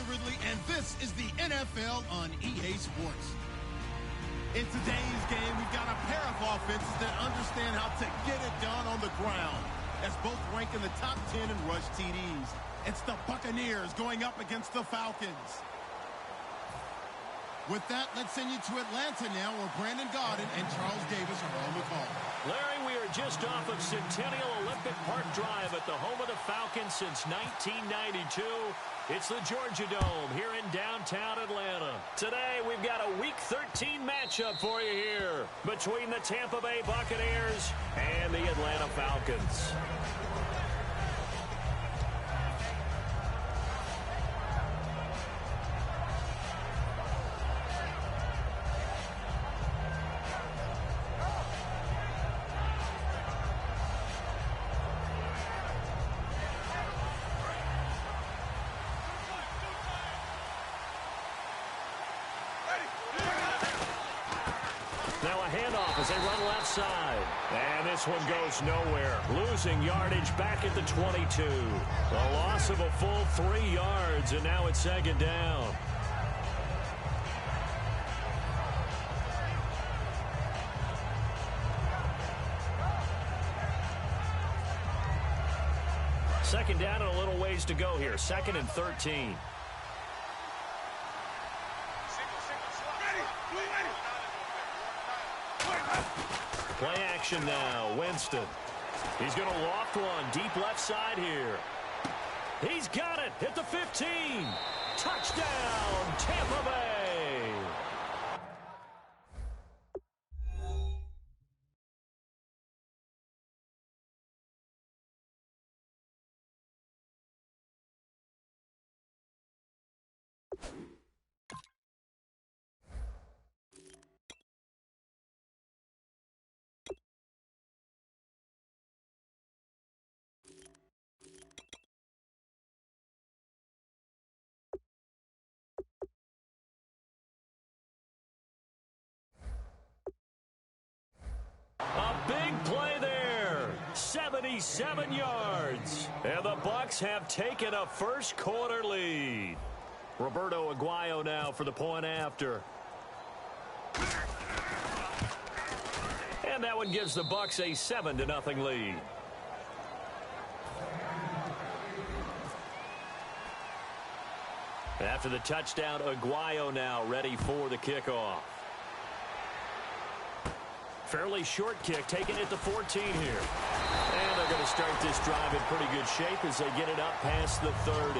Ridley, and this is the NFL on EA Sports. In today's game, we've got a pair of offenses that understand how to get it done on the ground, as both rank in the top 10 in rush TDs. It's the Buccaneers going up against the Falcons. With that, let's send you to Atlanta now, where Brandon Gaudin and Charles Davis are on the call. Larry, we are just off of Centennial Olympic Park Drive at the home of the Falcons since 1992. It's the Georgia Dome here in downtown Atlanta. Today, we've got a Week 13 matchup for you here between the Tampa Bay Buccaneers and the Atlanta Falcons. Now a handoff as they run left side. And this one goes nowhere. Losing yardage back at the 22. A loss of a full 3 yards, and now it's second down. Second down and a little ways to go here. 2nd and 13. Play action now. Winston. He's going to loft one deep left side here. He's got it at the 15. Touchdown, Tampa Bay. A big play there. 77 yards. And the Bucs have taken a first quarter lead. Roberto Aguayo now for the point after. And that one gives the Bucs a 7-0 lead. After the touchdown, Aguayo now ready for the kickoff. Fairly short kick, taken at the 14 here. And they're going to start this drive in pretty good shape as they get it up past the 30.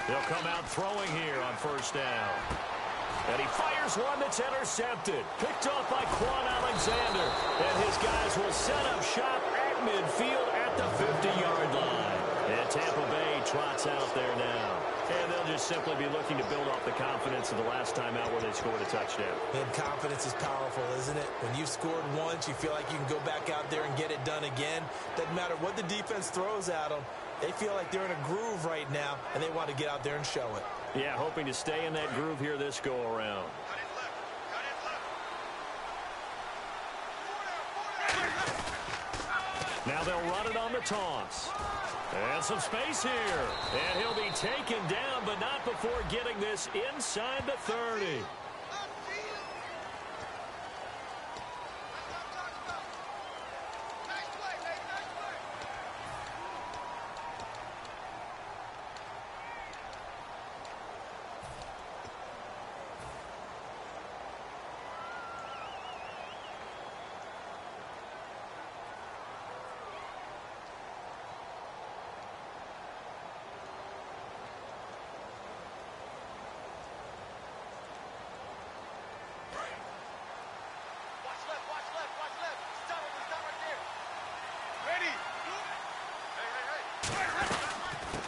They'll come out throwing here on first down. And he fires one that's intercepted. Picked off by Quan Alexander. And his guys will set up shop at midfield at the 50-yard line. And Tampa Bay trots out there now. And they'll just simply be looking to build off the confidence of the last time out where they scored a touchdown. And confidence is powerful, isn't it? When you've scored once, you feel like you can go back out there and get it done again. Doesn't matter what the defense throws at them. They feel like they're in a groove right now, and they want to get out there and show it. Yeah, hoping to stay in that groove here this go-around. Now they'll run it on the toss. And some space here. And he'll be taken down, but not before getting this inside the 30.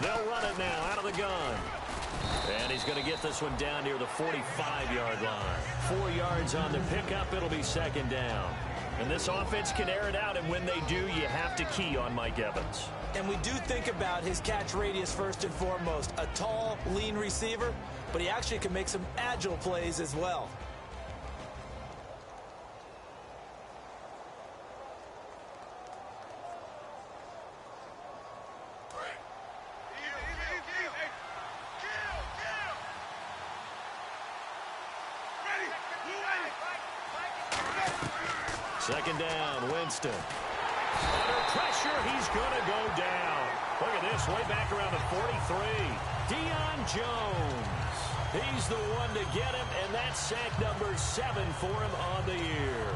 They'll run it now out of the gun. And he's going to get this one down near the 45-yard line. 4 yards on the pickup. It'll be second down. And this offense can air it out, and when they do, you have to key on Mike Evans. And we do think about his catch radius first and foremost. A tall, lean receiver, but he actually can make some agile plays as well. Second down, Winston. Under pressure, he's going to go down. Look at this, way back around the 43. Deion Jones. He's the one to get him, and that's sack number 7 for him on the year.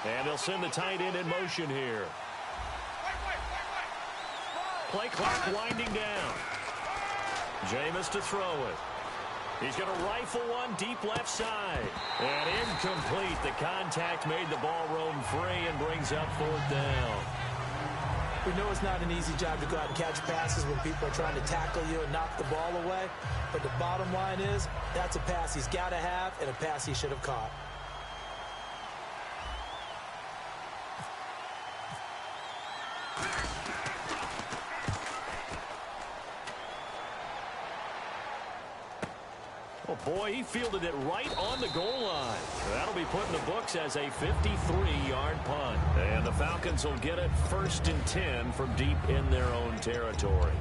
And they'll send the tight end in motion here. Play clock winding down. Jameis to throw it. He's going to rifle one deep left side. And incomplete. The contact made the ball roam free and brings up 4th down. We know it's not an easy job to go out and catch passes when people are trying to tackle you and knock the ball away. But the bottom line is, that's a pass he's got to have and a pass he should have caught. Oh, boy, he fielded it right on the goal line. That'll be put in the books as a 53-yard punt. And the Falcons will get it 1st and 10 from deep in their own territory.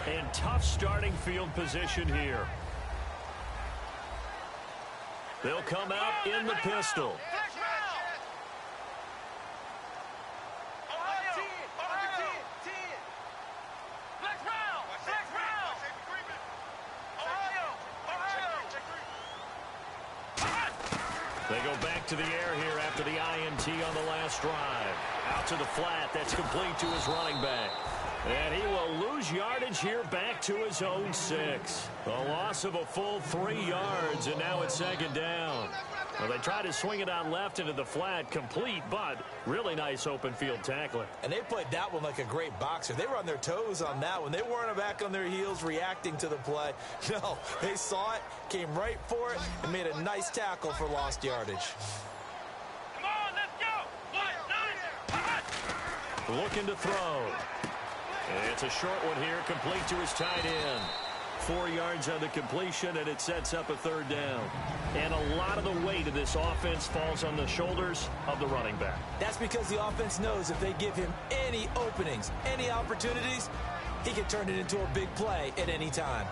And tough starting field position here. They'll come out in the pistol. They go back to the air here after the INT on the last drive. Out to the flat. That's complete to his running back. And he will lose yardage here back to his own 6. A loss of a full 3 yards, and now it's 2nd down. Well, they try to swing it out left into the flat, complete, but really nice open field tackling. And they played that one like a great boxer. They were on their toes on that one. They weren't back on their heels reacting to the play. No, they saw it, came right for it, and made a nice tackle for lost yardage. Come on, let's go. Looking to throw. And it's a short one here, complete to his tight end. 4 yards on the completion, and it sets up a 3rd down. And a lot of the weight of this offense falls on the shoulders of the running back. That's because the offense knows if they give him any openings, any opportunities, he can turn it into a big play at any time.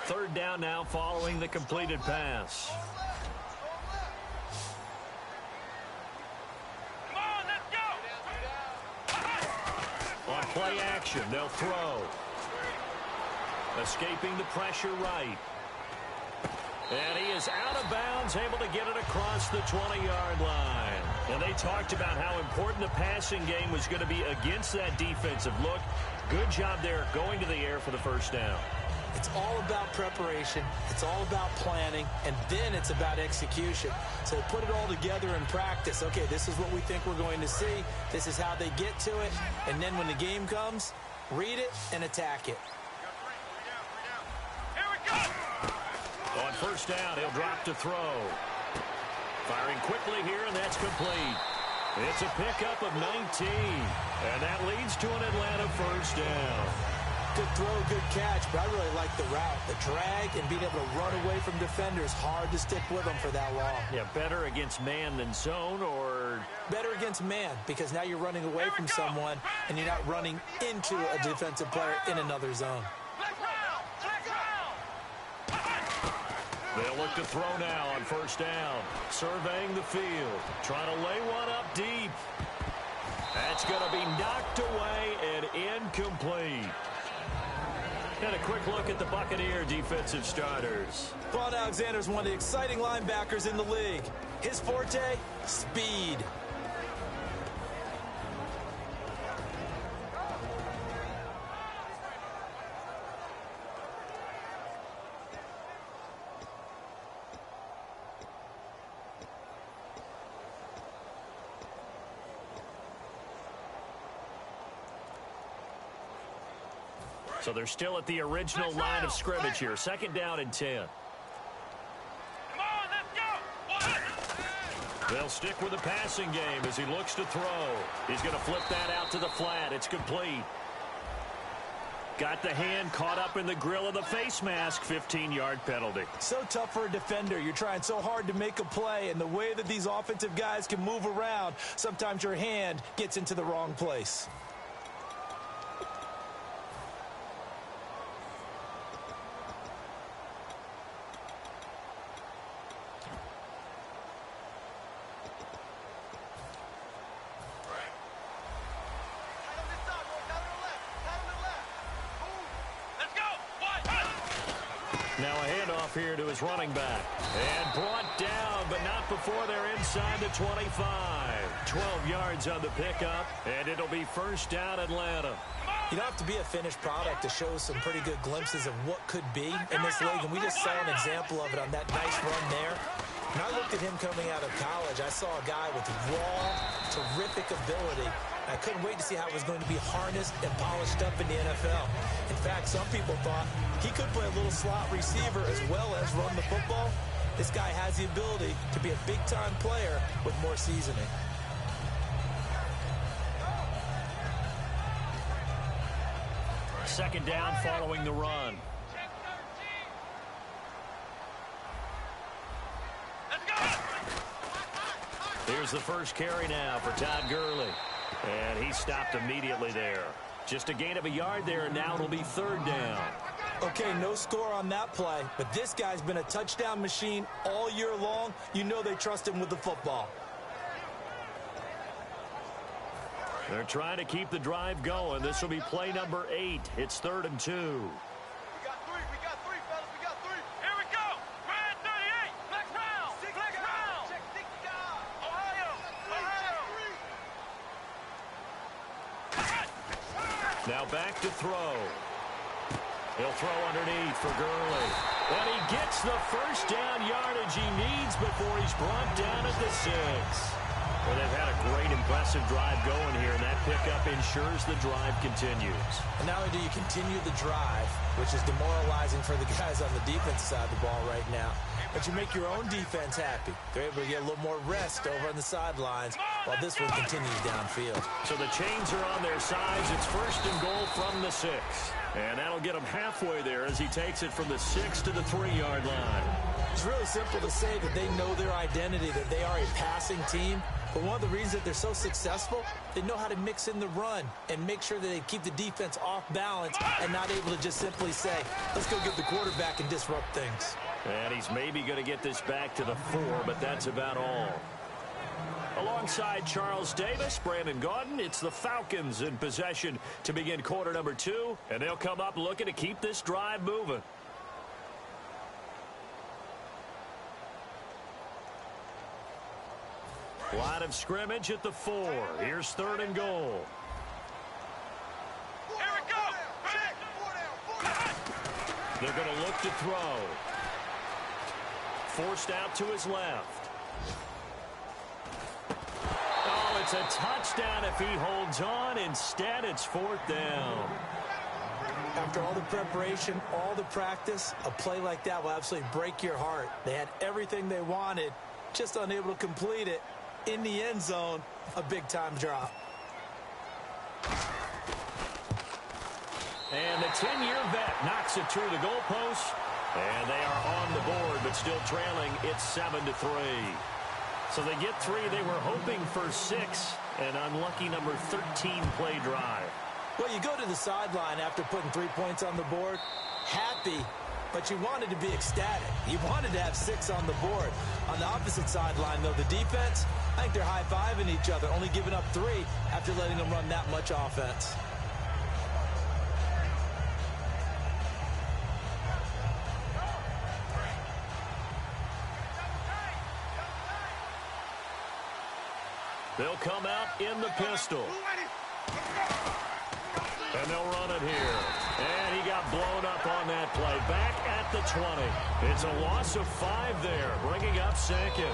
Third down now following the completed pass. On play action, they'll throw. Escaping the pressure right. And he is out of bounds, able to get it across the 20-yard line. And they talked about how important the passing game was going to be against that defensive look. Good job there going to the air for the 1st down. It's all about preparation. It's all about planning. And then it's about execution. So put it all together in practice. Okay, this is what we think we're going to see. This is how they get to it. And then when the game comes, read it and attack it. Here we go. On 1st down, he'll drop to throw. Firing quickly here, and that's complete. It's a pickup of 19. And that leads to an Atlanta 1st down. Good throw, good catch, but I really like the route. The drag and being able to run away from defenders. Hard to stick with them for that long. Yeah, better against man than zone, or... Better against man, because now you're running away from someone, and you're not running into a defensive player in another zone. They'll look to throw now on 1st down. Surveying the field. Trying to lay one up deep. That's going to be knocked away and incomplete. And a quick quick look at the Buccaneer defensive starters. Quan Alexander is one of the exciting linebackers in the league. His forte, speed. So they're still at the original line of scrimmage here. 2nd down and 10. Come on, let's go. They'll stick with the passing game as he looks to throw. He's going to flip that out to the flat. It's complete. Got the hand caught up in the grill of the face mask. 15-yard penalty. So tough for a defender. You're trying so hard to make a play, and the way that these offensive guys can move around, sometimes your hand gets into the wrong place. Now a handoff here to his running back. And brought down, but not before they're inside the 25. 12 yards on the pickup, and it'll be 1st down Atlanta. You don't have to be a finished product to show some pretty good glimpses of what could be in this league, and we just saw an example of it on that nice run there. When I looked at him coming out of college, I saw a guy with raw, terrific ability. I couldn't wait to see how it was going to be harnessed and polished up in the NFL. In fact, some people thought he could play a little slot receiver as well as run the football. This guy has the ability to be a big-time player with more seasoning. Second down following the run. Here's the first carry now for Todd Gurley. And he stopped immediately there. Just a gain of a yard there, and now it'll be 3rd down. Okay, no score on that play, but this guy's been a touchdown machine all year long. You know they trust him with the football. They're trying to keep the drive going. This will be play number 8. It's 3rd and 2. We got three, fellas, we got 3. Here we go. Grand 38. Flex round. Flex round. Ohio. Now back to throw. He'll throw underneath for Gurley. And he gets the 1st down yardage he needs before he's brought down at the 6. Well, they've had a great, impressive drive going here, and that pickup ensures the drive continues. And not only do you continue the drive, which is demoralizing for the guys on the defense side of the ball right now, but you make your own defense happy. They're able to get a little more rest over on the sidelines while this one continues downfield. So the chains are on their sides. It's 1st and goal from the 6. And that'll get him halfway there as he takes it from the 6 to the 3-yard line. It's really simple to say that they know their identity, that they are a passing team. But one of the reasons that they're so successful, they know how to mix in the run and make sure that they keep the defense off balance and not able to just simply say, let's go get the quarterback and disrupt things. And he's maybe going to get this back to the 4, but that's about all. Alongside Charles Davis, Brandon Gaudin, it's the Falcons in possession to begin quarter number 2, and they'll come up looking to keep this drive moving. Line of scrimmage at the 4. Here's 3rd and goal. Here we go. They're going to look to throw. Forced out to his left. Oh, it's a touchdown if he holds on. Instead, it's 4th down. After all the preparation, all the practice, a play like that will absolutely break your heart. They had everything they wanted, just unable to complete it. In the end zone, a big-time drop. And the 10-year vet knocks it through the goalpost. And they are on the board, but still trailing. It's 7-3. So they get 3. They were hoping for 6. An unlucky number 13 play drive. Well, you go to the sideline after putting 3 points on the board, happy, but you wanted to be ecstatic. You wanted to have 6 on the board. On the opposite sideline, though, the defense, I think they're high-fiving each other, only giving up 3 after letting them run that much offense. They'll come out in the pistol. And they'll run it here. And he got blown up on that play. Back at the 20. It's a loss of 5 there, bringing up second.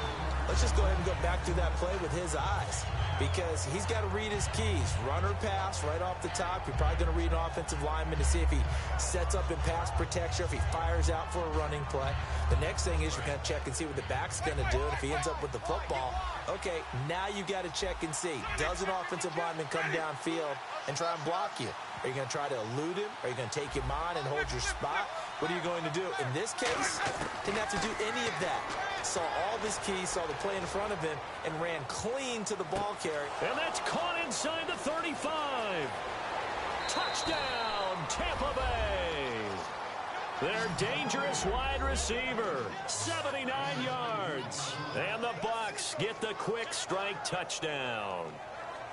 Let's just go ahead and go back through that play with his eyes, because he's got to read his keys. Run or pass right off the top. You're probably going to read an offensive lineman to see if he sets up in pass protection, if he fires out for a running play. The next thing is you're going to check and see what the back's going to do. And if he ends up with the football, okay, now you got to check and see. Does an offensive lineman come downfield and try and block you? Are you going to try to elude him? Are you going to take him on and hold your spot? What are you going to do? In this case, didn't have to do any of that. Saw all of his keys, saw the play in front of him, and ran clean to the ball carrier. And that's caught inside the 35. Touchdown, Tampa Bay. Their dangerous wide receiver, 79 yards. And the Bucs get the quick strike touchdown.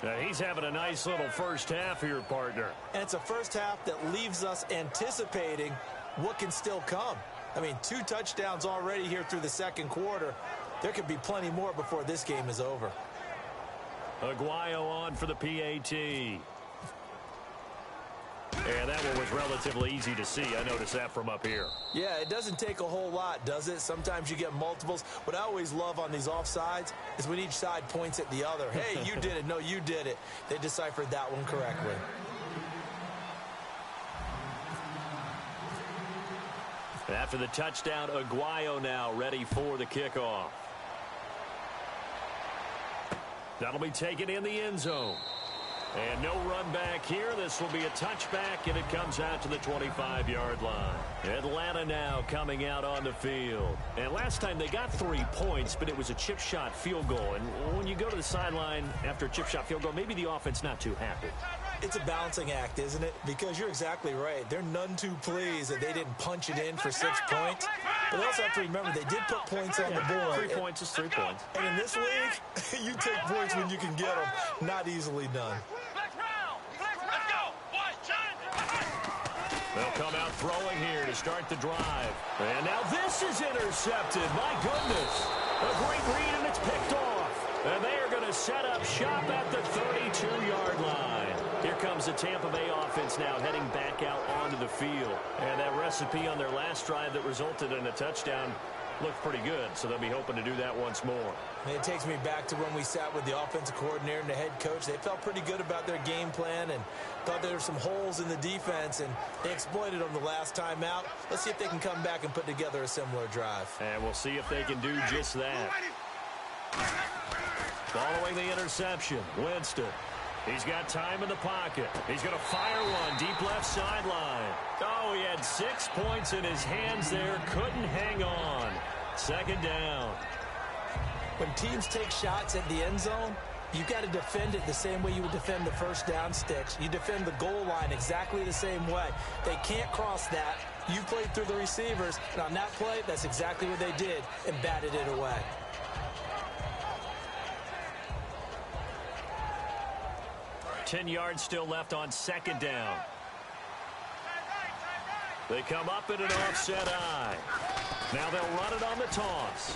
Now, he's having a nice little first half here, partner. And it's a first half that leaves us anticipating what can still come. I mean, 2 touchdowns already here through the second quarter. There could be plenty more before this game is over. Aguayo on for the PAT. And that one was relatively easy to see. I noticed that from up here. Yeah, it doesn't take a whole lot, does it? Sometimes you get multiples. What I always love on these offsides is when each side points at the other. Hey, you did it. No, you did it. They deciphered that one correctly. After the touchdown, Aguayo now ready for the kickoff. That'll be taken in the end zone. And no run back here. This will be a touchback, and it comes out to the 25-yard line. Atlanta now coming out on the field. And last time they got 3 points, but it was a chip shot field goal. And when you go to the sideline after a chip shot field goal, maybe the offense not too happy. It's a balancing act, isn't it? Because you're exactly right. They're none too pleased that they didn't punch it in for 6 points. But they also have to remember they did put points on the board. 3 points is 3 points. And in this league, you take points when you can get them. Not easily done. They'll come out throwing here to start the drive. And now this is intercepted. My goodness. A great read, and it's picked off. And they are going to set up shop at the 32-yard line. Here comes the Tampa Bay offense now heading back out onto the field. And that recipe on their last drive that resulted in a touchdown looked pretty good, so they'll be hoping to do that once more. And it takes me back to when we sat with the offensive coordinator and the head coach. They felt pretty good about their game plan and thought there were some holes in the defense, and they exploited them the last time out. Let's see if they can come back and put together a similar drive. And we'll see if they can do just that. Following the interception, Winston. He's got time in the pocket. He's going to fire one deep left sideline. Oh, he had 6 points in his hands there. Couldn't hang on. Second down. When teams take shots at the end zone, you've got to defend it the same way you would defend the first down sticks. You defend the goal line exactly the same way. They can't cross that. You played through the receivers, and on that play, that's exactly what they did and batted it away. Ten yards still left on second down. They come up in an offset eye. Now they'll run it on the toss.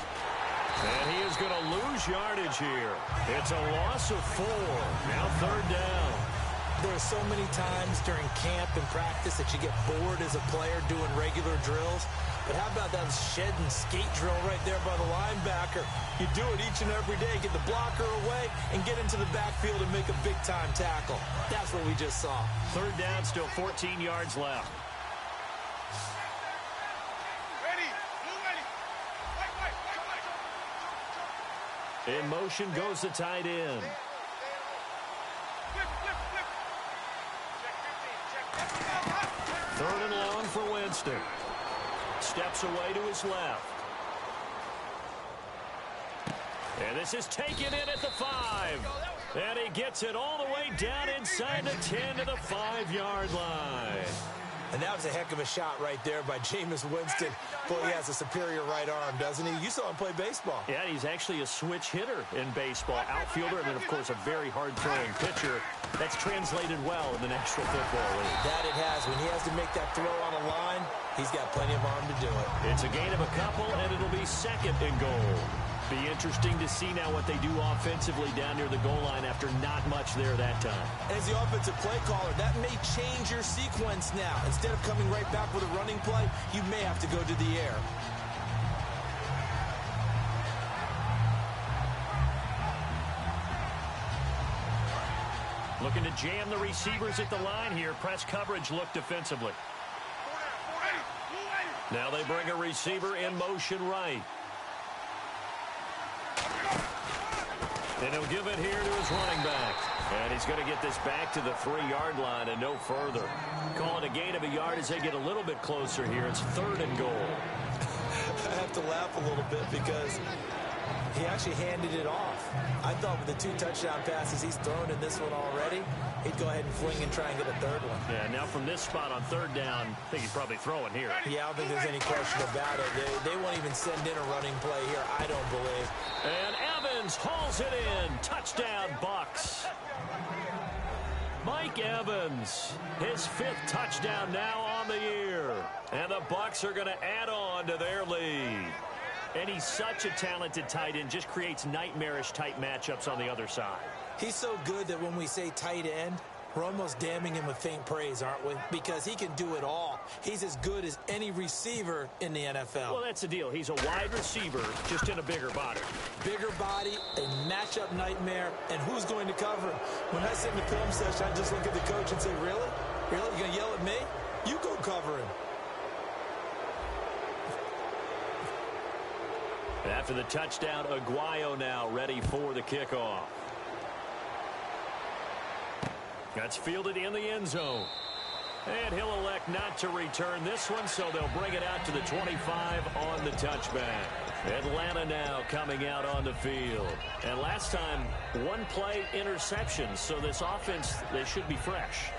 And he is going to lose yardage here. It's a loss of 4. Now third down. There are so many times during camp and practice that you get bored as a player doing regular drills. But how about that shed and skate drill right there by the linebacker? You do it each and every day. Get the blocker away and get into the backfield and make a big-time tackle. That's what we just saw. Third down, still 14 yards left. In motion goes the tight end. Third and long for Winston. Steps away to his left. And this is taken in at the 5. And he gets it all the way down inside the 10 to the 5-yard line. And that was a heck of a shot right there by Jameis Winston. Boy, he has a superior right arm, doesn't he? You saw him play baseball. Yeah, he's actually a switch hitter in baseball. Outfielder, and then, of course, a very hard-throwing pitcher. That's translated well in the National Football League. That it has. When he has to make that throw on a line, he's got plenty of arm to do it. It's a gain of a couple, and it'll be second and goal. Be interesting to see now what they do offensively down near the goal line after not much there that time. As the offensive play caller, that may change your sequence now. Instead of coming right back with a running play, you may have to go to the air. Looking to jam the receivers at the line here. Press coverage look defensively. Now they bring a receiver in motion right. And he'll give it here to his running back. And he's going to get this back to the 3-yard line and no further. Calling a gain of a yard as they get a little bit closer here. It's 3rd and goal. I have to laugh a little bit because he actually handed it off. I thought with the 2 touchdown passes he's thrown in this one already, he'd go ahead and fling and try and get a 3rd one. Yeah, now from this spot on 3rd down, I think he's probably throwing here. Yeah, I don't think there's any question about it. They won't even send in a running play here, I don't believe. And Evans hauls it in. Touchdown, Bucks. Mike Evans, his 5th touchdown now on the year. And the Bucks are going to add on to their lead. And he's such a talented tight end, just creates nightmarish-type matchups on the other side. He's so good that when we say tight end, we're almost damning him with faint praise, aren't we? Because he can do it all. He's as good as any receiver in the NFL. Well, that's the deal. He's a wide receiver, just in a bigger body. Bigger body, a matchup nightmare, and who's going to cover him? When I sit in the film session, I just look at the coach and say, really? Really? You going to yell at me? You go cover him. After the touchdown, Aguayo now ready for the kickoff. That's fielded in the end zone. And he'll elect not to return this one, so they'll bring it out to the 25 on the touchback. Atlanta now coming out on the field. And last time, 1-play interception, so this offense, they should be fresh.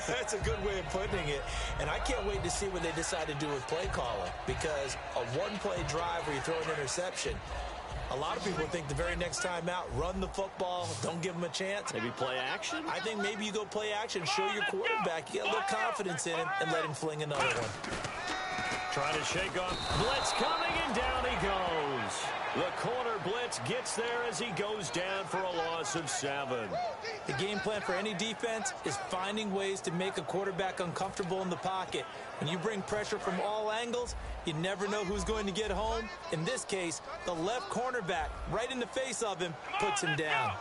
That's a good way of putting it. And I can't wait to see what they decide to do with play calling, because a 1-play drive where you throw an interception, a lot of people think the very next time out, run the football, don't give them a chance. Maybe play action? I think maybe you go play action, show your quarterback, you get a little confidence in him, and let him fling another one. Trying to shake off. Blitz coming, and down he goes. The corner blitz gets there as he goes down for a loss of 7. The game plan for any defense is finding ways to make a quarterback uncomfortable in the pocket. When you bring pressure from all angles, you never know who's going to get home. In this case, the left cornerback, right in the face of him, puts him down.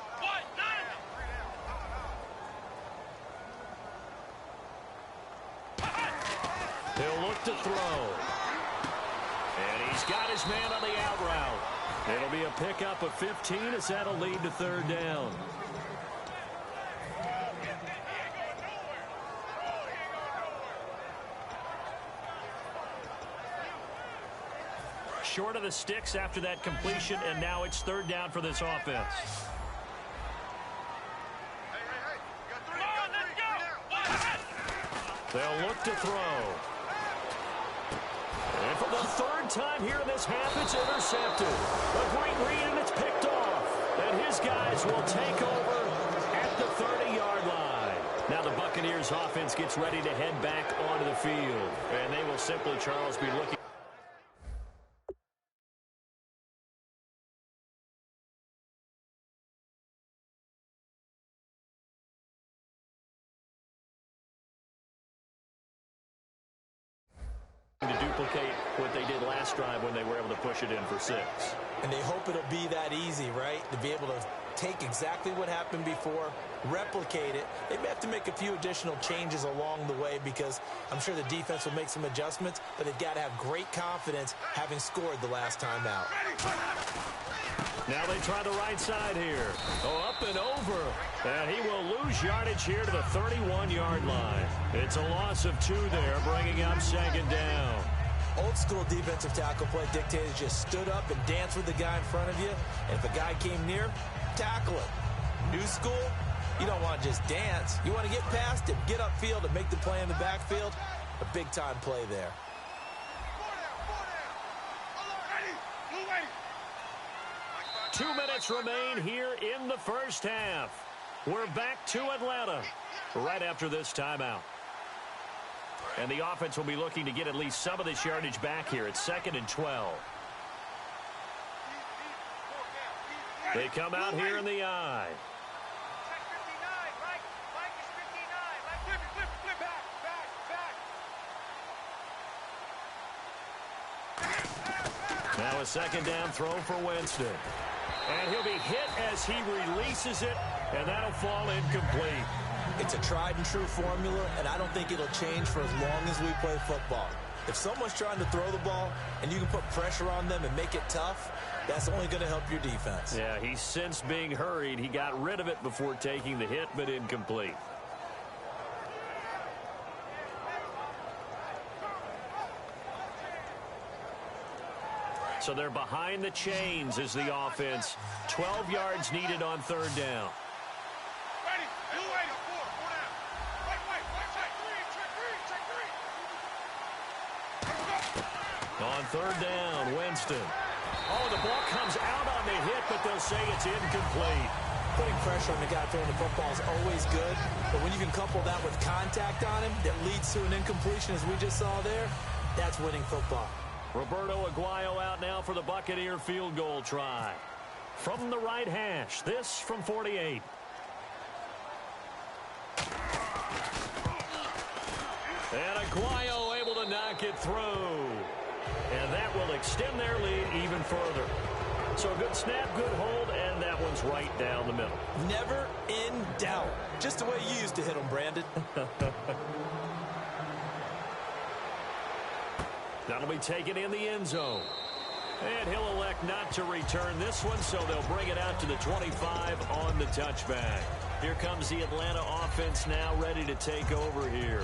He'll look to throw. And he's got his man on the out route. It'll be a pickup of 15 as that'll lead to 3rd down. Short of the sticks after that completion, and now it's 3rd down for this offense. They'll look to throw. And for the 3rd time here in this half, it's intercepted. A great read, and it's picked off. And his guys will take over at the 30-yard line. Now the Buccaneers offense gets ready to head back onto the field. And they will simply, Charles, be looking. To duplicate what they did last drive when they were able to push it in for 6. And they hope it'll be that easy, right? To be able to take exactly what happened before, replicate it. They may have to make a few additional changes along the way because I'm sure the defense will make some adjustments, but they've got to have great confidence having scored the last time out. Now they try the right side here. Oh, up and over. And he will lose yardage here to the 31-yard line. It's a loss of 2 there, bringing up 2nd down. Old school defensive tackle play dictated just stood up and danced with the guy in front of you. And if a guy came near, tackle him. New school, you don't want to just dance. You want to get past him, get upfield, and make the play in the backfield. A big-time play there. 2 minutes remain here in the first half. We're back to Atlanta right after this timeout. And the offense will be looking to get at least some of this yardage back here. It's 2nd and 12. They come out here in the eye. Check 59, Mike. Mike is 59. Mike, flip, back. Now a second down throw for Winston. And he'll be hit as he releases it, and that'll fall incomplete. It's a tried and true formula, and I don't think it'll change for as long as we play football. If someone's trying to throw the ball and you can put pressure on them and make it tough, that's only going to help your defense. Yeah, he sensed being hurried. He got rid of it before taking the hit, but incomplete. So they're behind the chains as the offense. 12 yards needed on third down. Ready. You ready. Four down. Wait. Check three. On third down, Winston. Oh, the ball comes out on the hit, but they'll say it's incomplete. Putting pressure on the guy throwing the football is always good, but when you can couple that with contact on him that leads to an incompletion, as we just saw there, that's winning football. Roberto Aguayo out now for the Buccaneer field goal try. From the right hash, this from 48. And Aguayo able to knock it through. And that will extend their lead even further. So a good snap, good hold, and that one's right down the middle. Never in doubt. Just the way you used to hit them, Brandon. That'll be taken in the end zone. And he'll elect not to return this one, so they'll bring it out to the 25 on the touchback. Here comes the Atlanta offense now ready to take over here.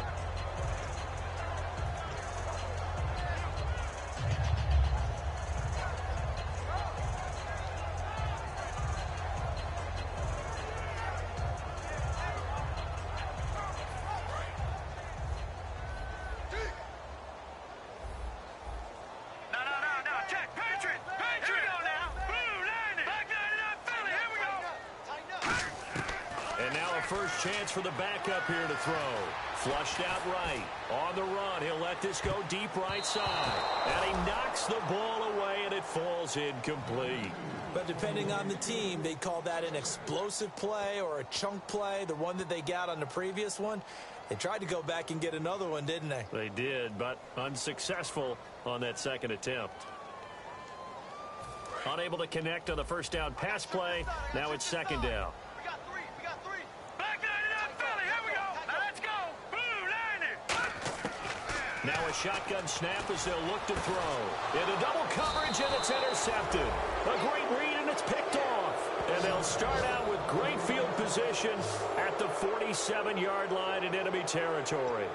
First chance for the backup here to throw. Flushed out right. On the run, he'll let this go deep right side. And he knocks the ball away, and it falls incomplete. But depending on the team, they call that an explosive play or a chunk play, the one that they got on the previous one. They tried to go back and get another one, didn't they? They did, but unsuccessful on that second attempt. Unable to connect on the first down pass play. Now it's second down. Now a shotgun snap as they'll look to throw. Into double coverage, and it's intercepted. A great read, and it's picked off. And they'll start out with great field position at the 47-yard line in enemy territory.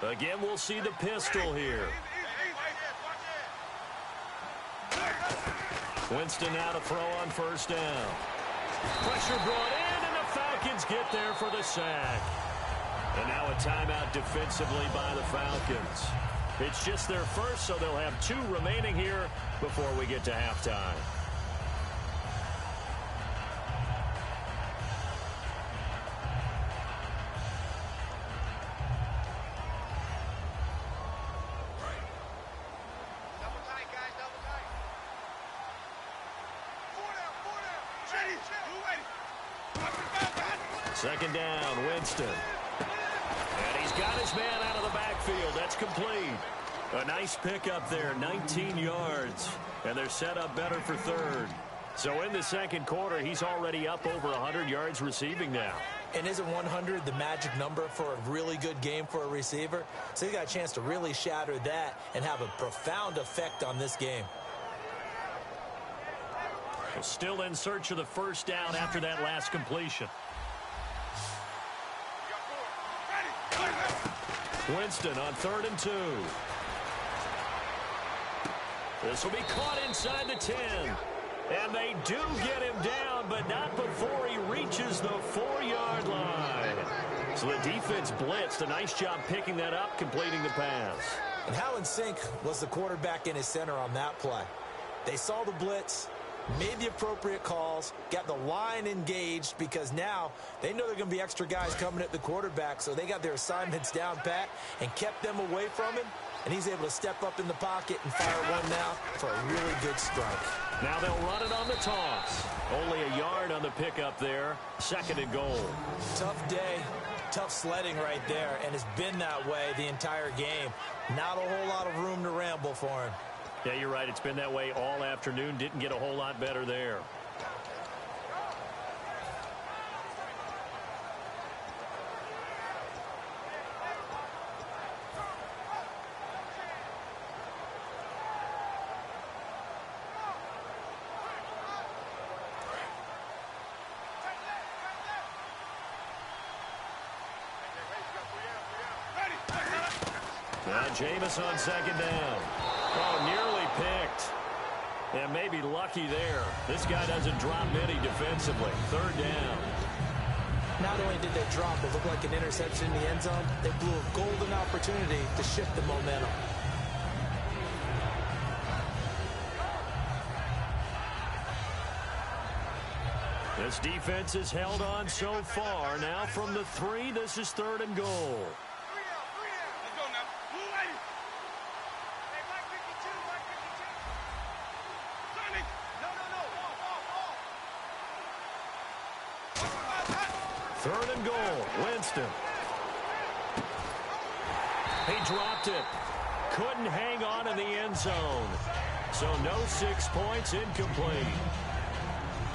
Again, we'll see the pistol here. Winston now to throw on first down. Pressure brought in, and the Falcons get there for the sack. And now a timeout defensively by the Falcons. It's just their first, so they'll have 2 remaining here before we get to halftime. Second down, Winston. And he's got his man out of the backfield. That's complete. A nice pickup there, 19 yards. And they're set up better for third. So in the second quarter, he's already up over 100 yards receiving now. And isn't 100 the magic number for a really good game for a receiver? So he got a chance to really shatter that and have a profound effect on this game. Still in search of the first down after that last completion. Winston on 3rd and 2. This will be caught inside the 10. And they do get him down, but not before he reaches the 4-yard line. So the defense blitzed. A nice job picking that up, completing the pass. And how in sync was the quarterback and his center on that play? They saw the blitz, made the appropriate calls, got the line engaged, because now they know there are going to be extra guys coming at the quarterback, so they got their assignments down pat and kept them away from him, and he's able to step up in the pocket and fire one now for a really good strike. Now they'll run it on the toss. Only a yard on the pickup there. 2nd and goal. Tough day, tough sledding right there, and it's been that way the entire game. Not a whole lot of room to ramble for him. Yeah, you're right. It's been that way all afternoon. Didn't get a whole lot better there. Now Jameis on 2nd down. Oh, nearly picked. And maybe lucky there. This guy doesn't drop many defensively. 3rd down. Not only did they drop what looked like an interception in the end zone, they blew a golden opportunity to shift the momentum. This defense has held on so far. Now from the 3, this is 3rd and goal. Third and goal. Winston. He dropped it. Couldn't hang on in the end zone. So no 6 points, incomplete.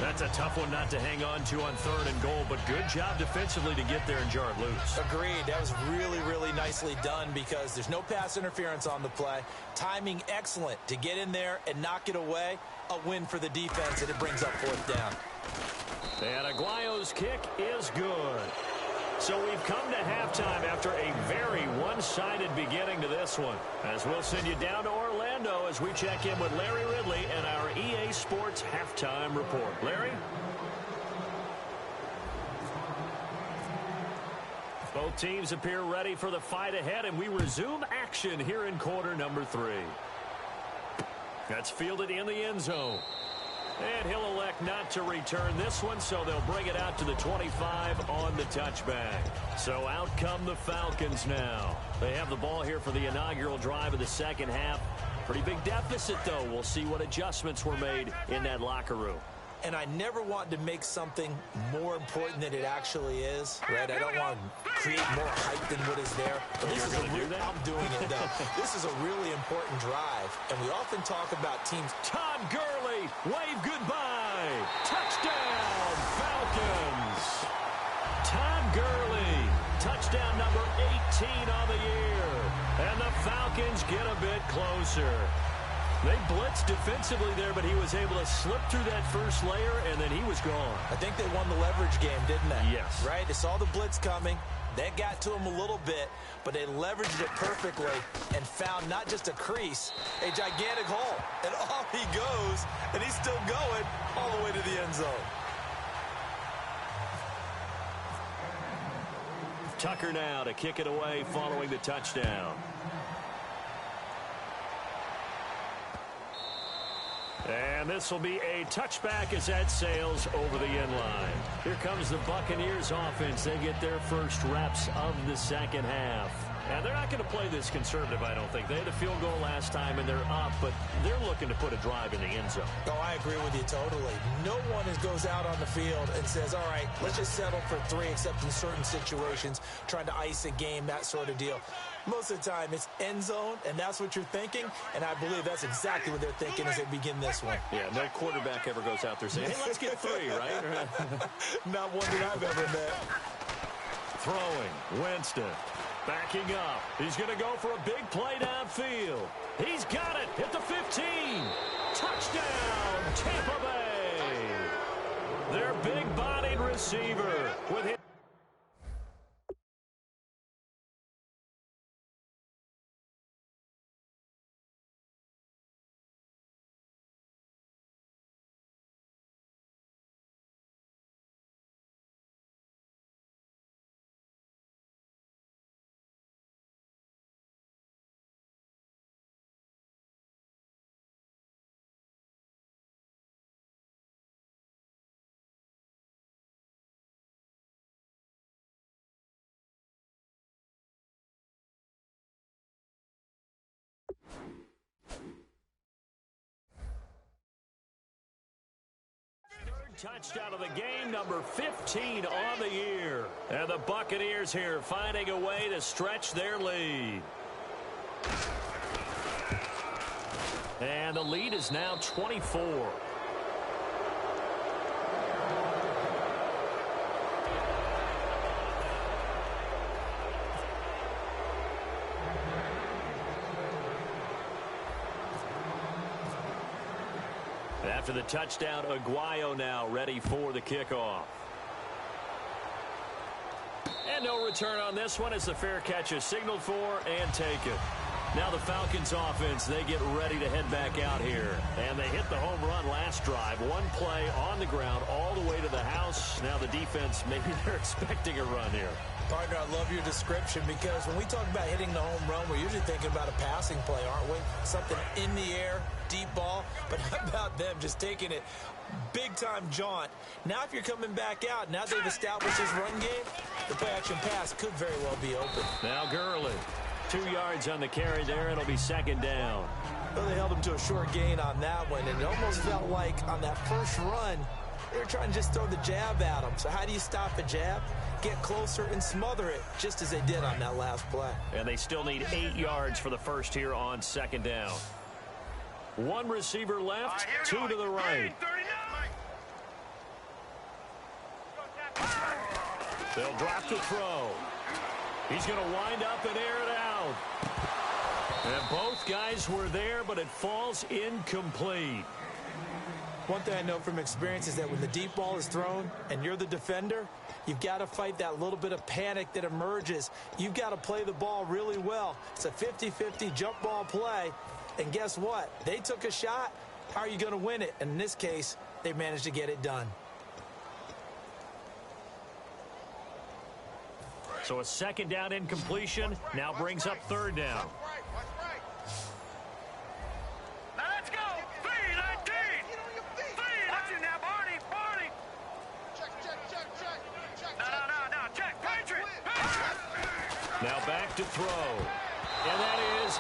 That's a tough one not to hang on to on 3rd and goal, but good job defensively to get there and jar it loose. Agreed. That was really, really nicely done because there's no pass interference on the play. Timing excellent to get in there and knock it away. A win for the defense, and it brings up 4th down. And Aguayo's kick is good. So we've come to halftime after a very one-sided beginning to this one. As we'll send you down to Orlando as we check in with Larry Ridley and our EA Sports Halftime Report. Larry? Both teams appear ready for the fight ahead, and we resume action here in quarter number 3. That's fielded in the end zone. And he'll elect not to return this one, so they'll bring it out to the 25 on the touchback. So out come the Falcons now. They have the ball here for the inaugural drive of the 2nd half. Pretty big deficit, though. We'll see what adjustments were made in that locker room. And I never want to make something more important than it actually is, right? I don't want to create more hype than what is there. But this is I'm doing it, though. This is a really important drive, and we often talk about teams. Todd Gurley, wave goodbye. Touchdown, Falcons. Todd Gurley, touchdown number 18 on the year. And the Falcons get a bit closer. They blitzed defensively there, but he was able to slip through that first layer, and then he was gone. I think they won the leverage game, didn't they? Yes. Right? They saw the blitz coming. That got to him a little bit, but they leveraged it perfectly and found not just a crease, a gigantic hole. And off he goes, and he's still going all the way to the end zone. Tucker now to kick it away following the touchdown. And this will be a touchback as that sails over the end line. Here comes the Buccaneers offense. They get their first reps of the 2nd half. And they're not going to play this conservative, I don't think. They had a field goal last time, and they're up, but they're looking to put a drive in the end zone. Oh, I agree with you totally. No one goes out on the field and says, all right, let's just settle for 3, except in certain situations, trying to ice a game, that sort of deal. Most of the time, it's end zone, and that's what you're thinking, and I believe that's exactly what they're thinking as they begin this one. Yeah, no quarterback ever goes out there saying, hey, let's get 3, right? Not one that I've ever met. Throwing, Winston. Backing up. He's going to go for a big play downfield. He's got it at the 15. Touchdown, Tampa Bay. Their big-bodied receiver with him. Touchdown of the game, number 15 on the year. And the Buccaneers here finding a way to stretch their lead. And the lead is now 24. After the touchdown, Aguayo now ready for the kickoff. And no return on this one as the fair catch is signaled for and taken. Now the Falcons offense, they get ready to head back out here. And they hit the home run last drive. One play on the ground all the way to the house. Now the defense, maybe they're expecting a run here. Partner, I love your description because when we talk about hitting the home run, we're usually thinking about a passing play, aren't we? Something in the air, deep ball. But how about them just taking it big-time jaunt? Now if you're coming back out, now they've established this run game, the play-action pass could very well be open. Now Gurley. 2 yards on the carry there. It'll be second down. Well, they held him to a short gain on that one, and it almost felt like on that first run, they were trying to just throw the jab at him. So how do you stop a jab? Get closer and smother it, just as they did on that last play. And they still need 8 yards for the first here on second down. One receiver left, two to the right. They'll drop to throw. He's going to wind up and air it out. And both guys were there, but it falls incomplete. One thing I know from experience is that when the deep ball is thrown and you're the defender, you've got to fight that little bit of panic that emerges. You've got to play the ball really well. It's a 50-50 jump ball play. And guess what? They took a shot. How are you going to win it? And in this case, they managed to get it done. So a second down incompletion now brings up third down. Now let's go. 3-19. Watch it now, Barney. Check. No. Check. Patriot. Now back to throw. And that is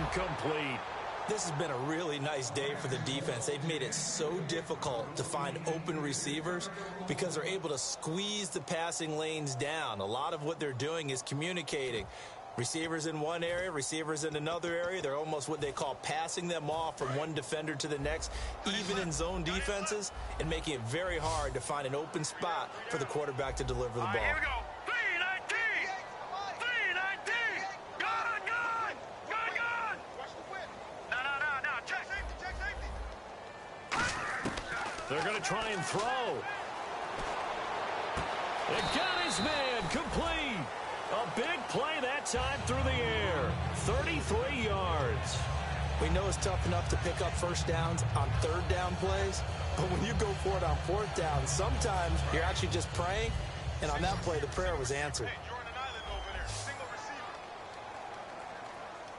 incomplete. This has been a really nice day for the defense. They've made it so difficult to find open receivers because they're able to squeeze the passing lanes down. A lot of what they're doing is communicating. Receivers in one area, receivers in another area. They're almost what they call passing them off from one defender to the next, even in zone defenses, and making it very hard to find an open spot for the quarterback to deliver the ball. Here we go. 3-19. They're going to try and throw. It got his man complete. A big play that time through the air. 33 yards. We know it's tough enough to pick up first downs on third down plays, but when you go for it on fourth down, sometimes you're actually just praying, and on that play, the prayer was answered.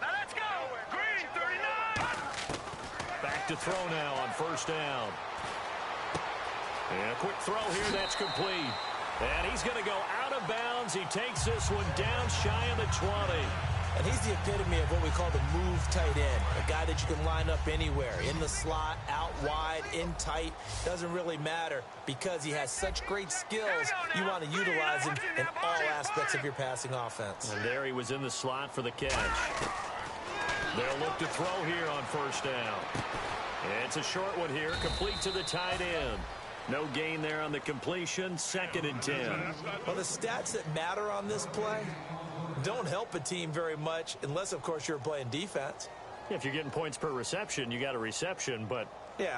Now let's go. Green, 39. Back to throw now on first down. And a quick throw here, that's complete. And he's going to go out of bounds. He takes this one down shy of the 20. And he's the epitome of what we call the move tight end, a guy that you can line up anywhere, in the slot, out wide, in tight. Doesn't really matter because he has such great skills. You want to utilize him in all aspects of your passing offense. And there he was in the slot for the catch. They'll look to throw here on first down. It's a short one here, complete to the tight end. No gain there on the completion, 2nd and 10. Well, the stats that matter on this play don't help a team very much unless, of course, you're playing defense. If you're getting points per reception, you got a reception, but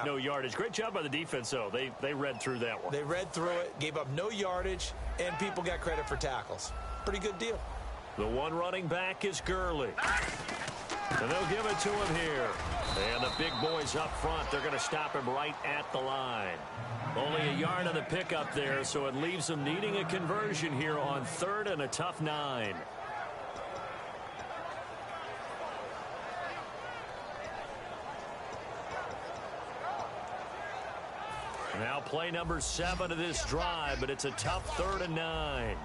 no yardage. Great job by the defense, though. They read through that one. They read through it, gave up no yardage, and people got credit for tackles. Pretty good deal. The one running back is Gurley. And they'll give it to him here. And the big boys up front, they're going to stop him right at the line. Only a yard on the pickup there, so it leaves them needing a conversion here on 3rd and a tough 9. Now play number 7 of this drive, but it's a tough 3rd and 9.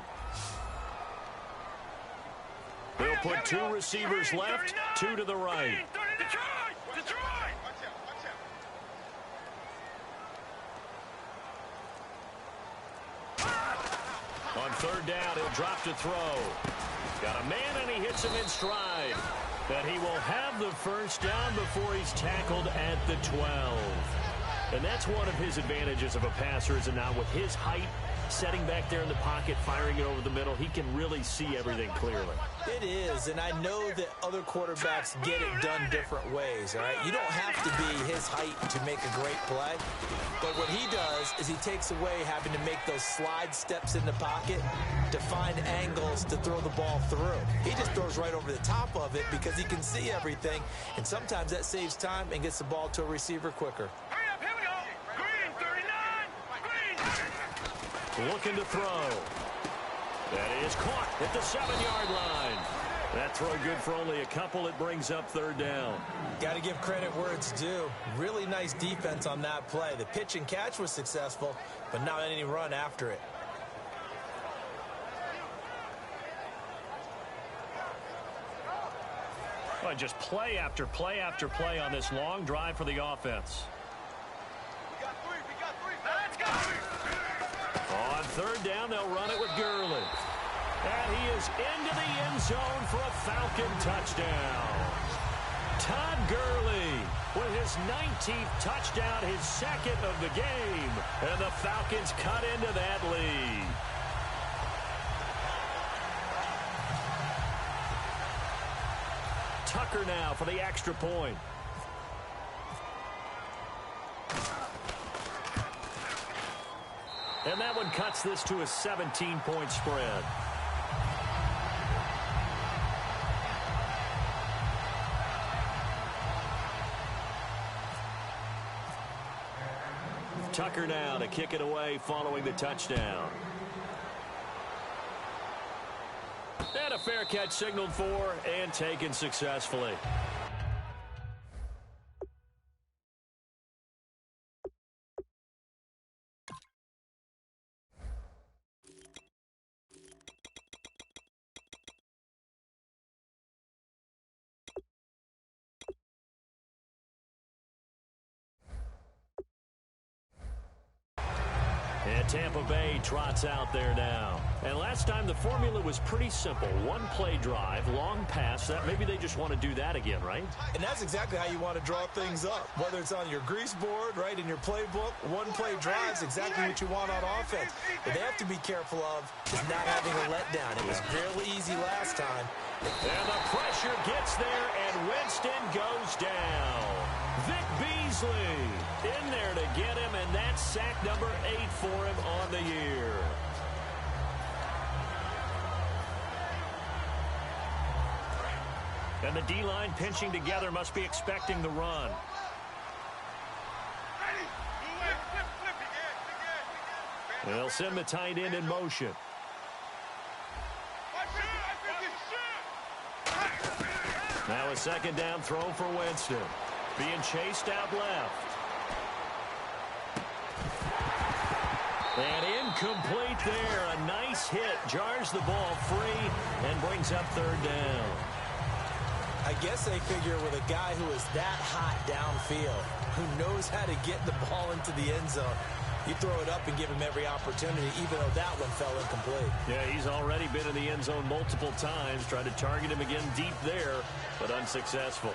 They'll put 2 receivers left, 2 to the right. third down, he'll drop to throw. Got a man, and he hits him in stride. But he will have the first down before he's tackled at the 12. And that's one of his advantages of a passer, is now with his height, setting back there in the pocket, firing it over the middle, he can really see everything clearly. It is, and I know that other quarterbacks get it done different ways, all right? You don't have to be his height to make a great play, but what he does is he takes away having to make those slide steps in the pocket to find angles to throw the ball through. He just throws right over the top of it because he can see everything, and sometimes that saves time and gets the ball to a receiver quicker. Looking to throw. That is caught at the 7-yard line. That throw good for only a couple. It brings up third down. Got to give credit where it's due. Really nice defense on that play. The pitch and catch was successful, but not any run after it. Well, just play after play after play on this long drive for the offense. We got three. Let's go! On third down, they'll run it with Gurley. And he is into the end zone for a Falcon touchdown. Todd Gurley with his 19th touchdown, his second of the game. And the Falcons cut into that lead. Tucker now for the extra point. And that one cuts this to a 17-point spread. Tucker now to kick it away following the touchdown. And a fair catch signaled for and taken successfully. And Tampa Bay trots out there now. And last time the formula was pretty simple. One play drive, long pass. That maybe they just want to do that again, right? And that's exactly how you want to draw things up. Whether it's on your grease board, right, in your playbook, one play drive is exactly what you want on offense. But they have to be careful of is not having a letdown. It was fairly easy last time. And the pressure gets there, and Winston goes down. Vic Beasley in there to get him, and that's sack number 8 for him on the year. And the D-line pinching together, must be expecting the run. They'll send the tight end in motion. Now a second down throw for Winston. Being chased out left. And incomplete there. A nice hit. Jars the ball free and brings up third down. I guess they figure with a guy who is that hot downfield, who knows how to get the ball into the end zone, you throw it up and give him every opportunity, even though that one fell incomplete. Yeah, he's already been in the end zone multiple times. Tried to target him again deep there, but unsuccessful.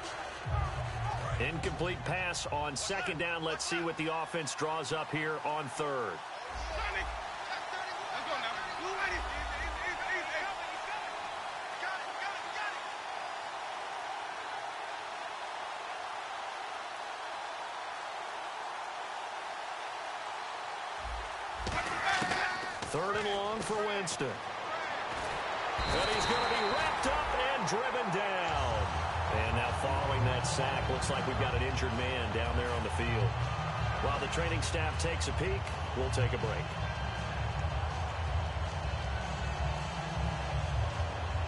Incomplete pass on second down. Let's see what the offense draws up here on third. Third and long for Winston. And he's going to be wrapped up and driven down. And now following that sack, looks like we've got an injured man down there on the field. While the training staff takes a peek, we'll take a break.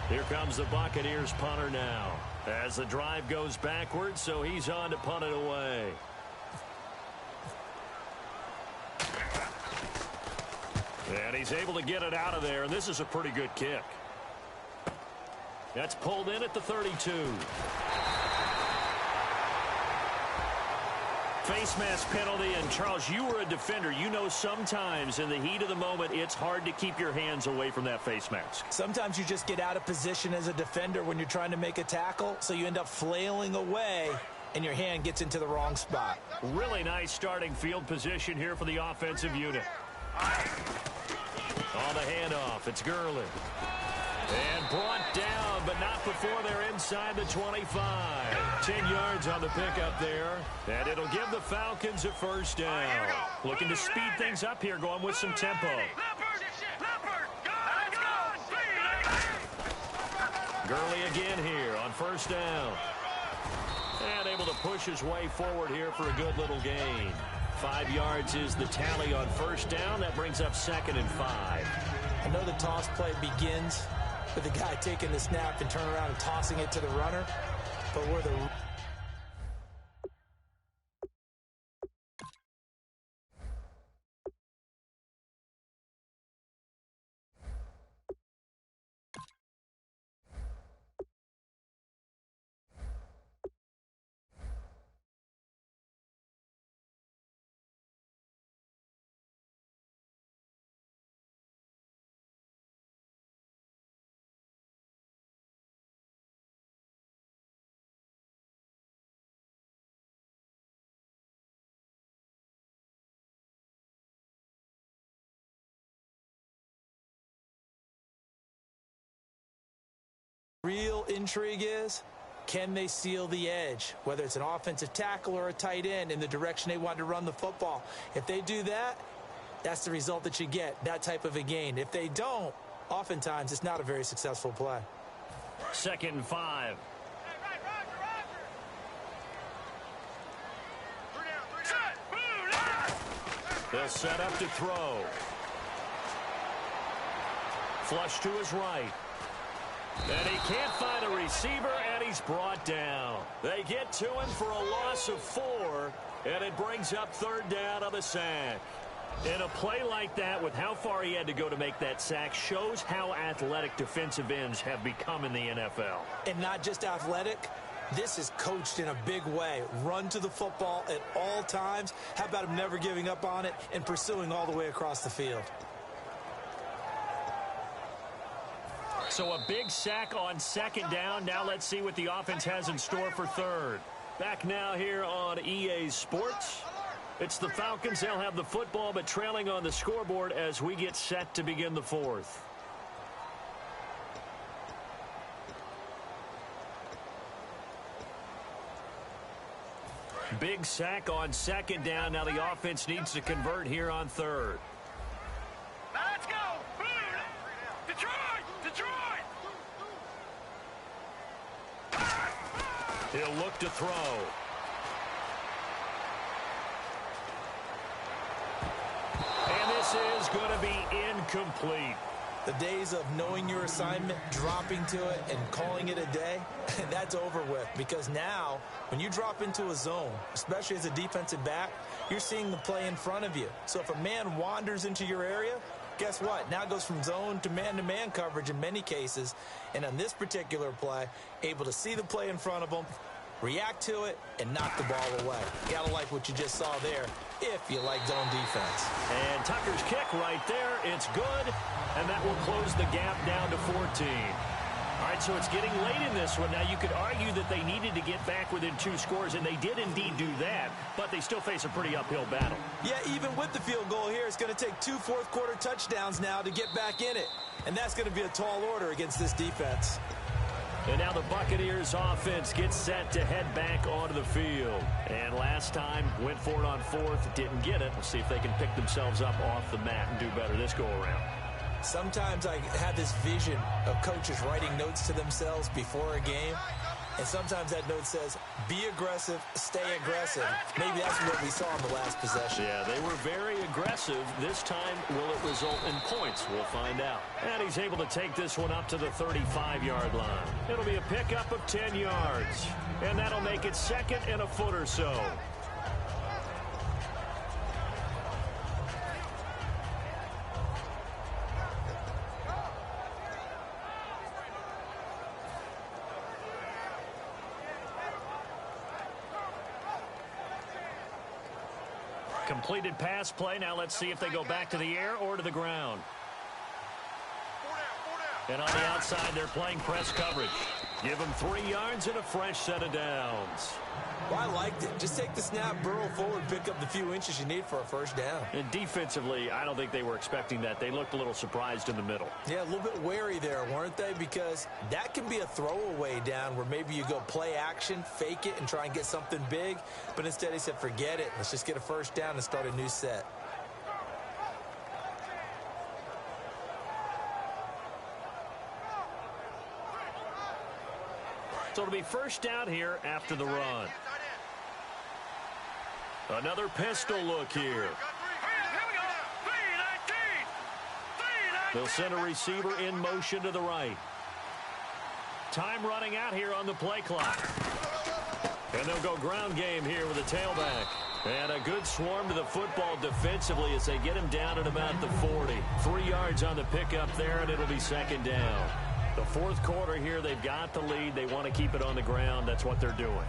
Here comes the Buccaneers punter now. As the drive goes backwards, so he's on to punt it away. And he's able to get it out of there, and this is a pretty good kick. That's pulled in at the 32. Face mask penalty, and Charles, you were a defender. You know sometimes in the heat of the moment, it's hard to keep your hands away from that face mask. Sometimes you just get out of position as a defender when you're trying to make a tackle, so you end up flailing away, and your hand gets into the wrong spot. Really nice starting field position here for the offensive unit. On the handoff, it's Gurley. And brought down, but not before they're inside the 25. 10 yards on the pickup there. And it'll give the Falcons a first down. Looking to speed things up here, going with some tempo. Gurley again here on first down. And able to push his way forward here for a good little gain. 5 yards is the tally on first down. That brings up 2nd and 5. I know the toss play begins with the guy taking the snap and turning around and tossing it to the runner, but where the real intrigue is, can they seal the edge, whether it's an offensive tackle or a tight end, in the direction they want to run the football. If they do that, that's the result that you get, that type of a gain. If they don't, oftentimes it's not a very successful play. 2nd and 5. They'll set up to throw. Flush to his right. And he can't find a receiver, and he's brought down. They get to him for a loss of 4, and it brings up 3rd down on the sack. And a play like that, with how far he had to go to make that sack, shows how athletic defensive ends have become in the NFL. And not just athletic, this is coached in a big way. Run to the football at all times. How about him never giving up on it and pursuing all the way across the field? So a big sack on 2nd down. Now let's see what the offense has in store for 3rd. Back now here on EA Sports. It's the Falcons. They'll have the football, but trailing on the scoreboard as we get set to begin the 4th. Big sack on 2nd down. Now the offense needs to convert here on 3rd. Let's go! Detroit! He'll look to throw. And this is going to be incomplete. The days of knowing your assignment, dropping to it, and calling it a day, that's over with. Because now, when you drop into a zone, especially as a defensive back, you're seeing the play in front of you. So if a man wanders into your area, guess what? Now it goes from zone to man coverage in many cases. And on this particular play, able to see the play in front of him, react to it, and knock the ball away. You gotta like what you just saw there if you like zone defense. And Tucker's kick right there. It's good, and that will close the gap down to 14. All right, so it's getting late in this one. Now, you could argue that they needed to get back within 2 scores, and they did indeed do that, but they still face a pretty uphill battle. Yeah, even with the field goal here, it's going to take 2 fourth-quarter touchdowns now to get back in it, and that's going to be a tall order against this defense. And now the Buccaneers offense gets set to head back onto the field. And last time, went for it on 4th, didn't get it. We'll see if they can pick themselves up off the mat and do better this go-around. Sometimes I have this vision of coaches writing notes to themselves before a game, and sometimes that note says, be aggressive, stay aggressive. Maybe that's what we saw in the last possession. Yeah, they were very aggressive. This time, will it result in points? We'll find out. And he's able to take this one up to the 35-yard line. It'll be a pickup of 10 yards, and that'll make it 2nd and a foot or so. Completed pass play. Now let's see if they go back to the air or to the ground. And on the outside, they're playing press coverage. Give them 3 yards and a fresh set of downs. Well, I liked it. Just take the snap, burrow forward, pick up the few inches you need for a first down. And defensively, I don't think they were expecting that. They looked a little surprised in the middle. Yeah, a little bit wary there, weren't they? Because that can be a throwaway down where maybe you go play action, fake it, and try and get something big. But instead, he said, forget it. Let's just get a first down and start a new set. So it'll be first down here after the run. Another pistol look here. They'll send a receiver in motion to the right. Time running out here on the play clock. And they'll go ground game here with a tailback. And a good swarm to the football defensively as they get him down at about the 40. 3 yards on the pickup there, and it'll be second down. The fourth quarter here, they've got the lead. They want to keep it on the ground. That's what they're doing.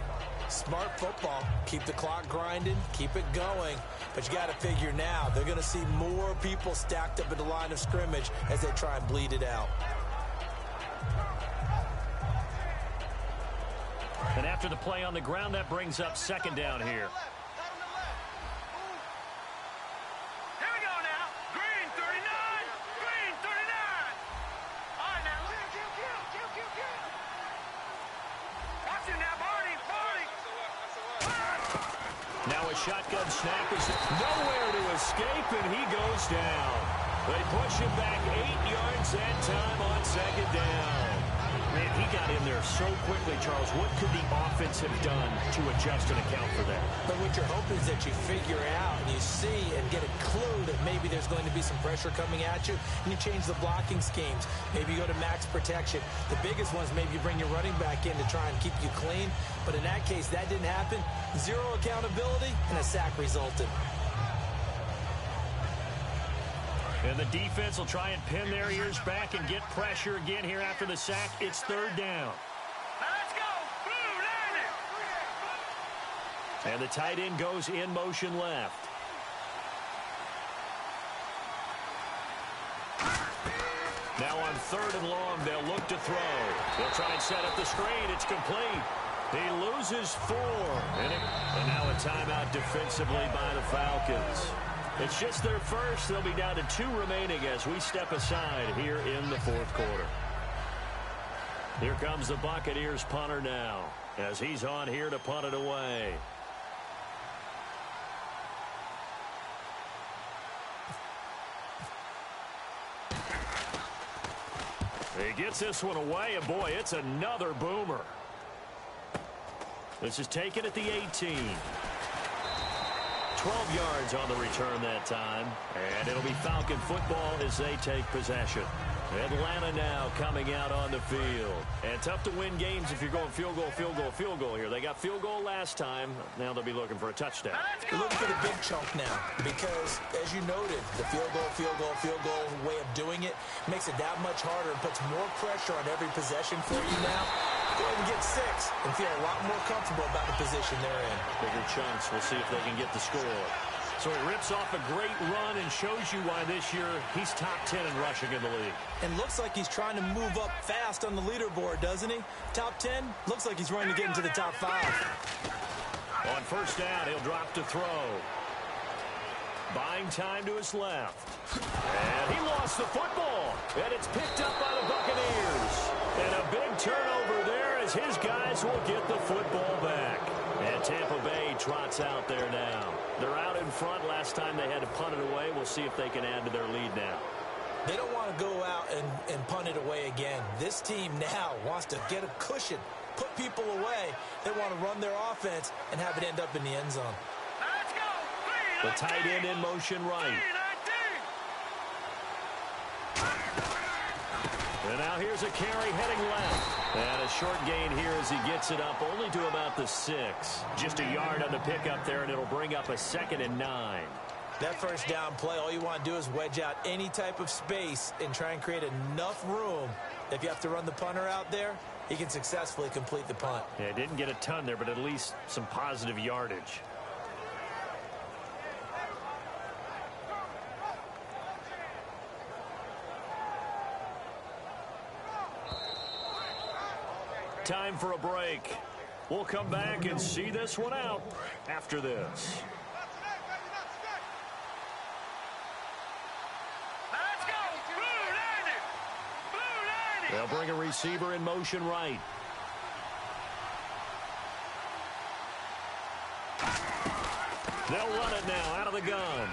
Smart football. Keep the clock grinding. Keep it going. But you got to figure now, they're going to see more people stacked up at the line of scrimmage as they try and bleed it out. And after the play on the ground, that brings up second down here. Shotgun snap is nowhere to escape, and he goes down. They push him back 8 yards that time on second down. Man, he got in there so quickly, Charles. What could the offense have done to adjust and account for that? But what you're hoping is that you figure out and you see and get a clue that maybe there's going to be some pressure coming at you, and you change the blocking schemes. Maybe you go to max protection. The biggest ones, maybe you bring your running back in to try and keep you clean. But in that case, that didn't happen. Zero accountability, and a sack resulted. And the defense will try and pin their ears back and get pressure again here after the sack. It's third down. Let's go. Blue, landing. And the tight end goes in motion left. Now on third and long, they'll look to throw. They'll try and set up the screen. It's complete. He loses 4. And now a timeout defensively by the Falcons. It's just their first. They'll be down to 2 remaining as we step aside here in the fourth quarter. Here comes the Buccaneers punter now as he's on here to punt it away. He gets this one away, and boy, it's another boomer. This is taken at the 18. 12 yards on the return that time. And it'll be Falcon football as they take possession. Atlanta now coming out on the field. And tough to win games if you're going field goal, field goal, field goal here. They got field goal last time. Now they'll be looking for a touchdown. They're looking for the big chunk now because, as you noted, the field goal way of doing it makes it that much harder and puts more pressure on every possession for you now. Go ahead and get 6 and feel a lot more comfortable about the position they're in. Bigger chunks. We'll see if they can get the score. So he rips off a great run and shows you why this year he's top 10 in rushing in the league. And looks like he's trying to move up fast on the leaderboard, doesn't he? Top 10, looks like he's running to get into the top 5. On first down, he'll drop to throw. Buying time to his left. And he lost the football. And it's picked up by the Buccaneers. And a big turnover there as his guys will get the football back. And Tampa Bay trots out there now. They're out in front. Last time they had to punt it away. We'll see if they can add to their lead now. They don't want to go out and punt it away again. This team now wants to get a cushion, put people away. They want to run their offense and have it end up in the end zone. Let's go. The tight end in motion right. And now here's a carry heading left. And a short gain here as he gets it up only to about the 6. Just a yard on the pickup there, and it'll bring up a 2nd and 9. That first down play, all you want to do is wedge out any type of space and try and create enough room. If you have to run the punter out there, he can successfully complete the punt. Yeah, didn't get a ton there, but at least some positive yardage. Time for a break. We'll come back and see this one out after this. Let's go. Blue landed. Blue landed. They'll bring a receiver in motion right. They'll run it now out of the gun.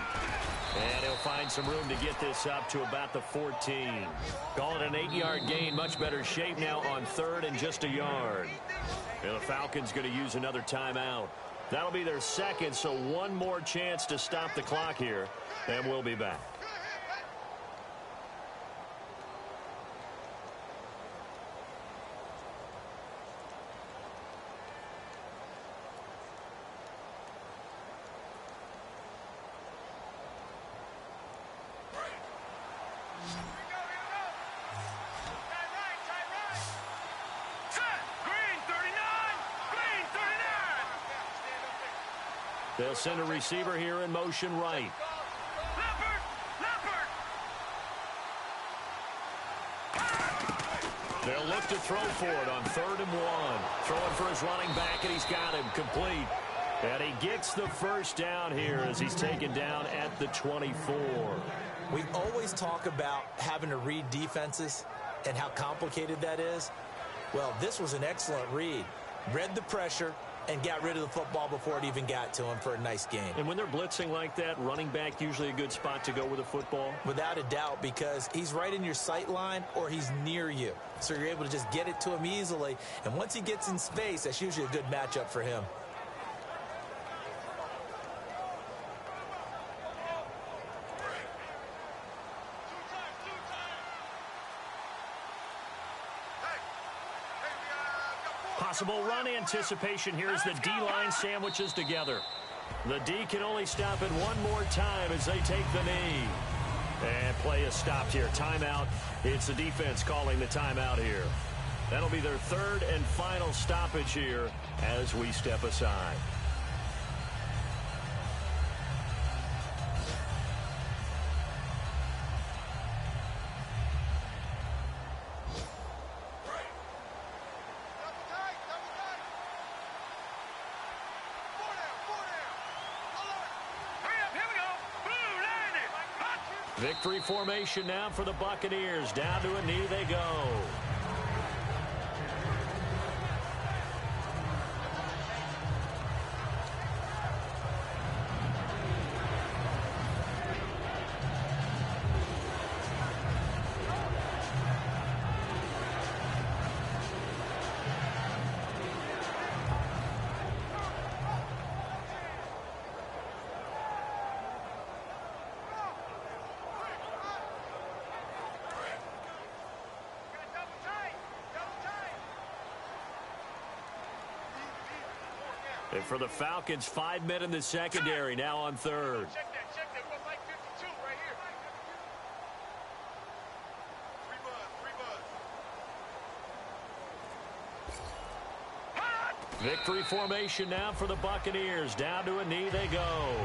And he'll find some room to get this up to about the 14. Call it an 8-yard gain. Much better shape now on 3rd and just a yard. And the Falcons going to use another timeout. That'll be their second, so one more chance to stop the clock here. And we'll be back. They'll send a receiver here in motion right. They'll look to throw for it on 3rd and 1. Throwing for his running back, and he's got him complete. And he gets the first down here as he's taken down at the 24. We always talk about having to read defenses and how complicated that is. Well, this was an excellent read. Read the pressure and got rid of the football before it even got to him for a nice game. And when they're blitzing like that, running back usually a good spot to go with the football? Without a doubt, because he's right in your sight line or he's near you. So you're able to just get it to him easily. And once he gets in space, that's usually a good matchup for him. Possible run anticipation here as the D-line sandwiches together. The D can only stop it one more time as they take the knee. And play is stopped here. Timeout. It's the defense calling the timeout here. That'll be their 3rd and final stoppage here as we step aside. Victory formation now for the Buccaneers. Down to a knee they go. And for the Falcons, 5 men in the secondary now on 3rd. Check that. We're like 52 right here. Three buzz. Victory formation now for the Buccaneers. Down to a knee they go.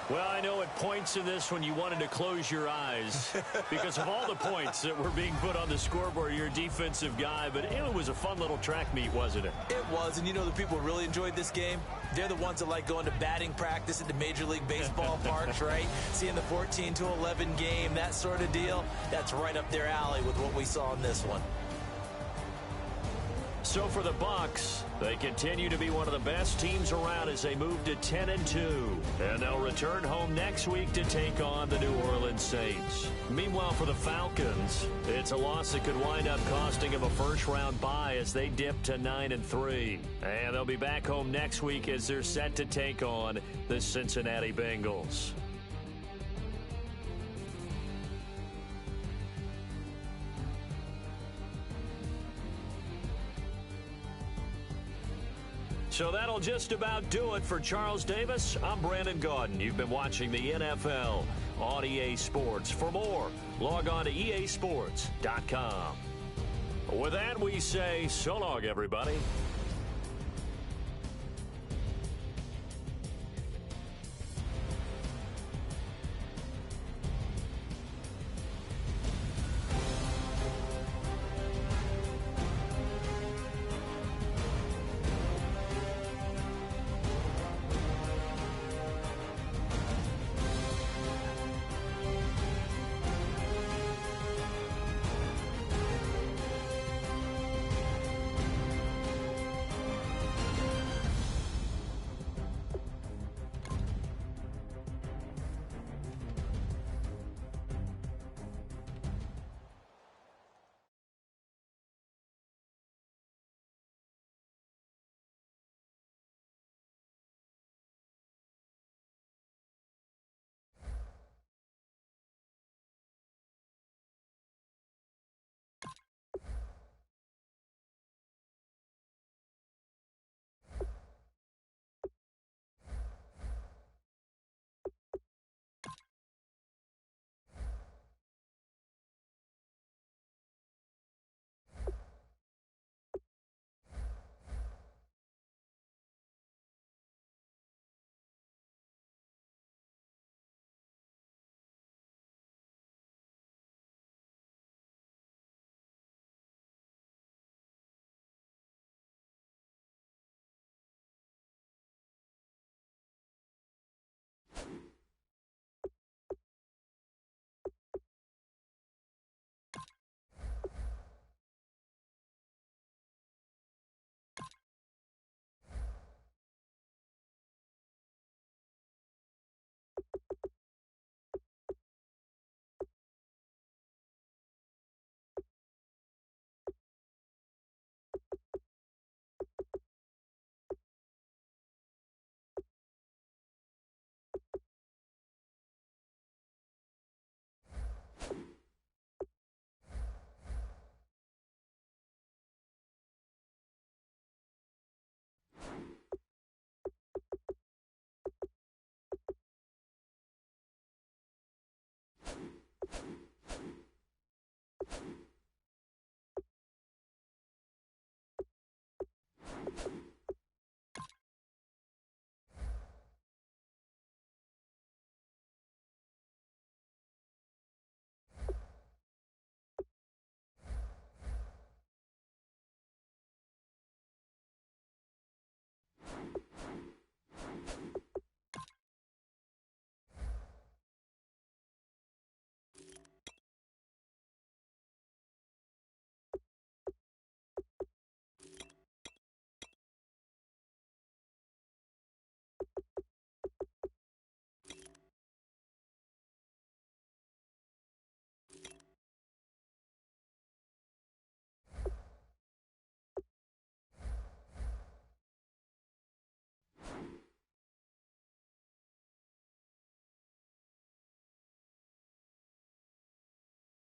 Well, I know at points in this when you wanted to close your eyes because of all the points that were being put on the scoreboard. You're a defensive guy, but it was a fun little track meet, wasn't it? It was, and you know the people who really enjoyed this game? They're the ones that like going to batting practice at the Major League Baseball parks, right? Seeing the 14-11 game, that sort of deal. That's right up their alley with what we saw in this one. So for the Bucs, they continue to be one of the best teams around as they move to 10-2. And they'll return home next week to take on the New Orleans Saints. Meanwhile, for the Falcons, it's a loss that could wind up costing them a first-round bye as they dip to 9-3. And they'll be back home next week as they're set to take on the Cincinnati Bengals. So that'll just about do it for Charles Davis. I'm Brandon Gaudin. You've been watching the NFL on EA Sports. For more, log on to easports.com. With that, we say so long, everybody.